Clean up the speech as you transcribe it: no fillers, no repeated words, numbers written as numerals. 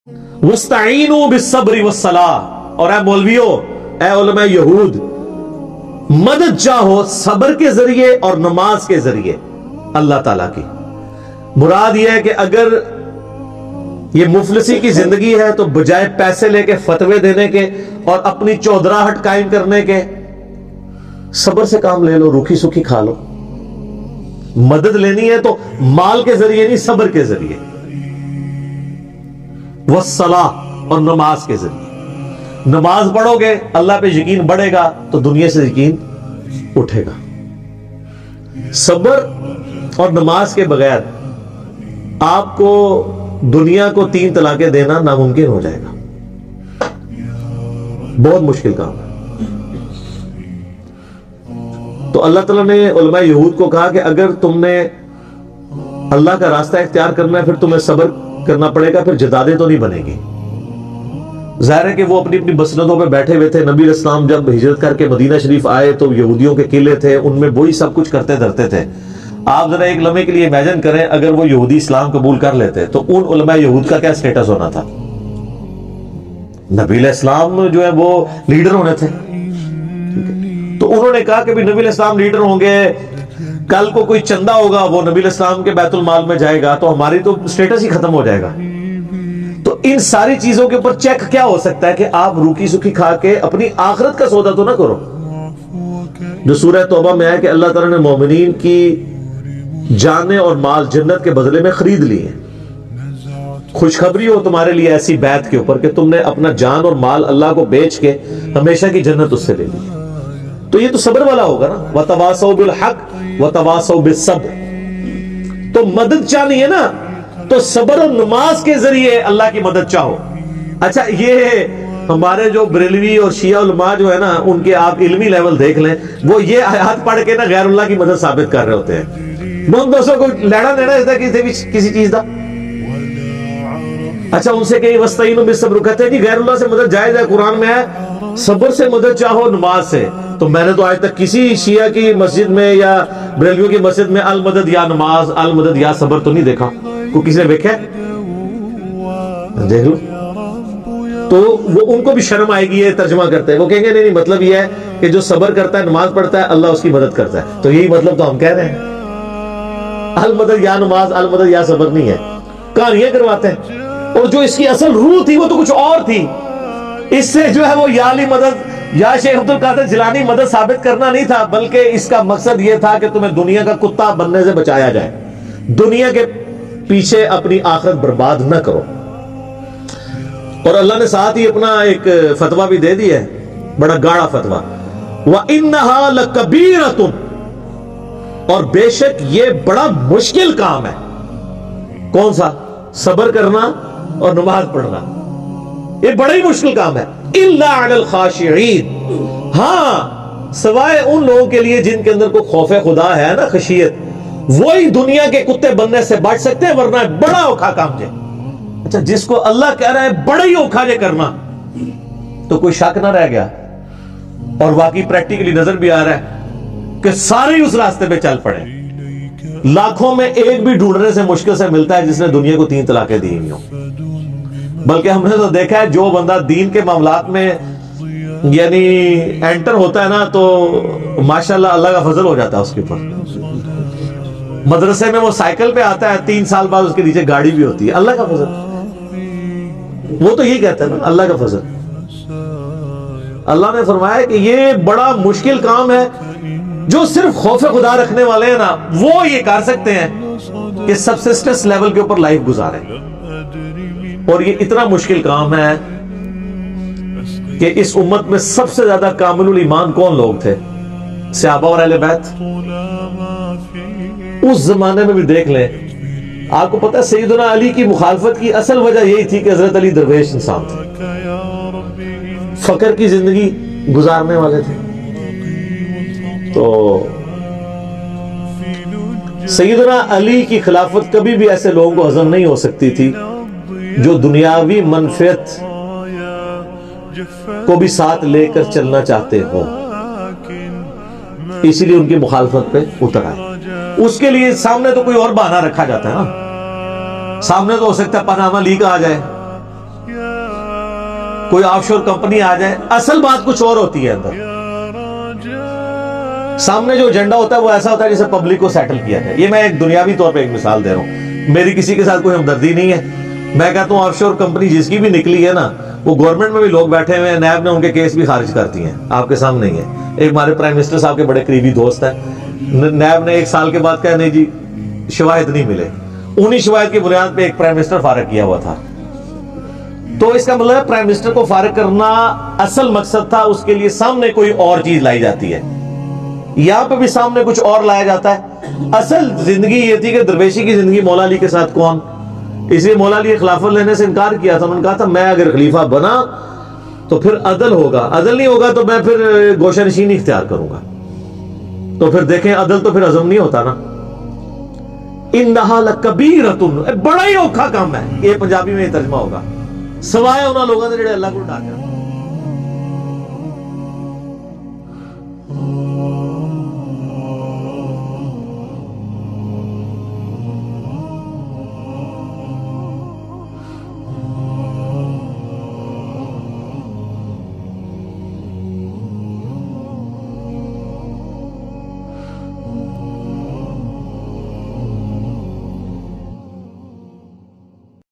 وَاسْتَعِينُوا بِالصَّبْرِ وَالصَّلَاةِ، اور اے مولویو، اے علماء یہود، مدد چاہو صبر کے ذریعے اور نماز کے ذریعے اللہ تعالیٰ کی۔ مراد یہ ہے کہ اگر یہ مفلسی کی زندگی ہے تو بجائے پیسے لے کے فتوے دینے کے اور اپنی چودراہٹ قائم کرنے کے، صبر سے کام لے لو، روکھی سکھی کھا لو۔ مدد لینی ہے تو مال کے ذریعے نہیں، صبر کے ذریعے، والصلاۃ، اور نماز کے ذریعے۔ نماز پڑھو گے اللہ پہ یقین بڑھے گا تو دنیا سے یقین اٹھے گا۔ صبر اور نماز کے بغیر آپ کو دنیا کو 3 طلاقیں دینا ناممکن ہو جائے گا، بہت مشکل کام ہے۔ تو اللہ تعالیٰ نے علماء یہود کو کہا کہ اگر تم نے اللہ کا راستہ اختیار کرنا ہے پھر تمہیں صبر کرنا پڑے گا، پھر جدادیں تو نہیں بنے گی۔ ظاہر ہے کہ وہ اپنی اپنی مسندوں پہ بیٹھے ہوئے تھے۔ نبی علیہ السلام جب ہجرت کر کے مدینہ شریف آئے تو یہودیوں کے قلعے تھے، ان میں وہی سب کچھ کرتے دھرتے تھے۔ آپ ذرا ایک لمحے کے لیے امیجن کریں اگر وہ یہودی اسلام قبول کر لیتے تو ان علماء یہود کا کیا سٹیٹس ہونا تھا۔ نبی علیہ السلام جو ہے وہ لیڈر ہونے تھے، تو انہوں نے کہا کہ بھی نبی علیہ السلام لیڈر ہوں گے، کل کو کوئی چندہ ہوگا وہ نبی علیہ السلام کے بیت المال میں جائے گا تو ہماری تو سٹیٹس ہی ختم ہو جائے گا۔ تو ان ساری چیزوں کے اوپر چیک کیا ہو سکتا ہے کہ آپ روکی سکی کھا کے اپنی آخرت کا سودا تو نہ کرو۔ جو سورہ توبہ میں ہے کہ اللہ تعالیٰ نے مومنین کی جانیں اور مال جنت کے بدلے میں خرید لی ہیں۔ خوشخبری ہو تمہارے لیے ایسی بیعت کے اوپر کہ تم نے اپنا جان اور مال اللہ کو بیچ کے ہمیشہ کی جنت اس سے لے لی۔ تو یہ تو صبر والا ہوگا نا، وَتَوَاصَوْا بِالْحَقِّ وَتَوَاصَوْا بِالصَّبْرِ۔ تو مدد چاہنی ہے نا تو صبر اور نماز کے ذریعے اللہ کی مدد چاہو۔ اچھا، یہ ہمارے جو بریلوی اور شیعہ علماء جو ہے نا ان کے آپ علمی لیول دیکھ لیں، وہ یہ آیات پڑھ کے نا غیر اللہ کی مدد ثابت کر رہے ہوتے ہیں۔ ان دوستوں کو لینا دینا اس طرح کسی چیز دا۔ اچھا، ان سے کہیں وَاسْتَعِينُوا بِالصَّبْرِ، کہتے ہیں جی غیر اللہ سے مدد جائز ہے، قرآن میں ہے صبر سے مدد چاہو نماز سے۔ تو میں نے تو آج تک کسی شیعہ کی مسجد میں یا بریلویوں کی مسجد میں المدد یا نماز، المدد یا صبر تو نہیں دیکھا۔ کو کسی نے دیکھا ہے؟ دیکھ لو۔ تو وہ ان کو بھی شرم آئے گی یہ ترجمہ کرتے ہیں، وہ کہیں گے نہیں مطلب یہ ہے کہ جو صبر کرتا ہے نماز پڑھتا ہے اللہ اس کی مدد کرتا ہے۔ تو یہی مطلب تو ہم کہہ رہے ہیں، المدد یا نماز، المدد یا صبر نہیں ہے، کہانیاں کرواتے ہیں۔ اور جو اس کی اصل روح تھی وہ تو کچھ اور تھی۔ اس سے جو ہے وہ یا علی مدد یا شیخ عبد القادر جیلانی مدد ثابت کرنا نہیں تھا، بلکہ اس کا مقصد یہ تھا کہ تمہیں دنیا کا کتا بننے سے بچایا جائے، دنیا کے پیچھے اپنی آخرت برباد نہ کرو۔ اور اللہ نے ساتھ ہی اپنا ایک فتویٰ بھی دے دیا ہے، بڑا گاڑا فتویٰ، وَإِنَّهَا لَكَبِيرَةٌ، اور بے شک یہ بڑا مشکل کام ہے۔ کون سا؟ صبر کرنا اور نماز پڑھنا، یہ بڑا ہی مشکل کام ہے۔ إِلَّا عَلَى الْخَاشِعِينَ، ہاں سوائے ان لوگوں کے لیے جن کے اندر کوئی خوف خدا ہے نا، خشیت، وہی دنیا کے کتے بننے سے بچ سکتے ہیں، ورنہ بڑا اوکھا کام جے۔ اچھا، جس کو اللہ کہہ رہا ہے بڑا ہی اوکھا جے کرنا، تو کوئی شک نہ رہ گیا، اور واقعی پریکٹیکلی نظر بھی آ رہا ہے کہ سارے ہی اس راستے پہ چل پڑے۔ لاکھوں میں ایک بھی ڈھونڈنے سے مشکل سے ملتا ہے جس نے دنیا کو 3 طلاقیں دی ہوئی ہوں۔ بلکہ ہم نے تو دیکھا ہے جو بندہ دین کے معاملات میں یعنی انٹر ہوتا ہے نا تو ماشاءاللہ اللہ کا فضل ہو جاتا ہے اس کے اوپر۔ مدرسے میں وہ سائیکل پہ آتا ہے، 3 سال بعد اس کے نیچے گاڑی بھی ہوتی ہے، اللہ کا فضل۔ وہ تو یہی کہتا ہے نا، اللہ کا فضل۔ اللہ نے فرمایا کہ یہ بڑا مشکل کام ہے، جو صرف خوف خدا رکھنے والے ہیں نا وہ یہ کر سکتے ہیں کہ سبسسٹنس لیول کے اوپر لائف گزاریں۔ اور یہ اتنا مشکل کام ہے کہ اس امت میں سب سے زیادہ کامل الایمان کون لوگ تھے؟ صحابہ اور اہل بیت۔ اس زمانے میں بھی دیکھ لیں، آپ کو پتہ ہے سیدنا علی کی مخالفت کی اصل وجہ یہی تھی کہ حضرت علی درویش انسان تھے، فقر کی زندگی گزارنے والے تھے۔ تو سیدنا علی کی خلافت کبھی بھی ایسے لوگوں کو ہضم نہیں ہو سکتی تھی جو دنیاوی منفعت کو بھی ساتھ لے کر چلنا چاہتے ہو، اسی لیے ان کی مخالفت پہ اتر آئے۔ اس کے لیے سامنے تو کوئی اور بہانہ رکھا جاتا ہے نا، سامنے تو ہو سکتا ہے پاناما لیک آ جائے، کوئی آف شور کمپنی آ جائے، اصل بات کچھ اور ہوتی ہے اندر. سامنے جو ایجنڈا ہوتا ہے وہ ایسا ہوتا ہے جسے پبلک کو سیٹل کیا جائے. یہ میں ایک دنیاوی طور پہ ایک مثال دے رہا ہوں، میری کسی کے ساتھ کوئی ہمدردی نہیں ہے. میں کہتا ہوں آف شور کمپنی جس کی بھی نکلی ہے نا، وہ گورنمنٹ میں بھی لوگ بیٹھے ہوئے ہیں، نیب نے ان کے کیس بھی خارج کرتی ہیں، آپ کے سامنے ہی ہے. ایک ہمارے پرائم منسٹر صاحب کے بڑے قریبی دوست ہیں، نیب نے 1 سال کے بعد کہا نہیں جی شواہد نہیں ملے، انہی شواہد کی بنیاد پہ ایک پرائم منسٹر فارغ کیا ہوا تھا. تو اس کا مطلب ہے پرائم منسٹر کو فارغ کرنا اصل مقصد تھا، اس کے لیے سامنے کوئی اور چیز لائی جاتی ہے. یہاں پہ بھی سامنے کچھ اور لایا جاتا ہے. اصل زندگی یہ تھی کہ درویشی کی زندگی مولا علی کے ساتھ کون، اس لیے مولا علی خلافت لینے سے انکار کیا تھا. انہوں نے کہا تھا میں اگر خلیفہ بنا تو پھر عدل ہوگا، عدل نہیں ہوگا تو میں پھر گوشہ نشینی اختیار کروں گا. تو پھر دیکھیں عدل تو پھر عزم نہیں ہوتا نا. انہا لکبیرۃ، بڑا ہی اوکھا کام ہے. یہ پنجابی میں یہ ترجمہ ہوگا، سوائے انہاں لوگوں نے جڑے اللہ کو ڈاکیا.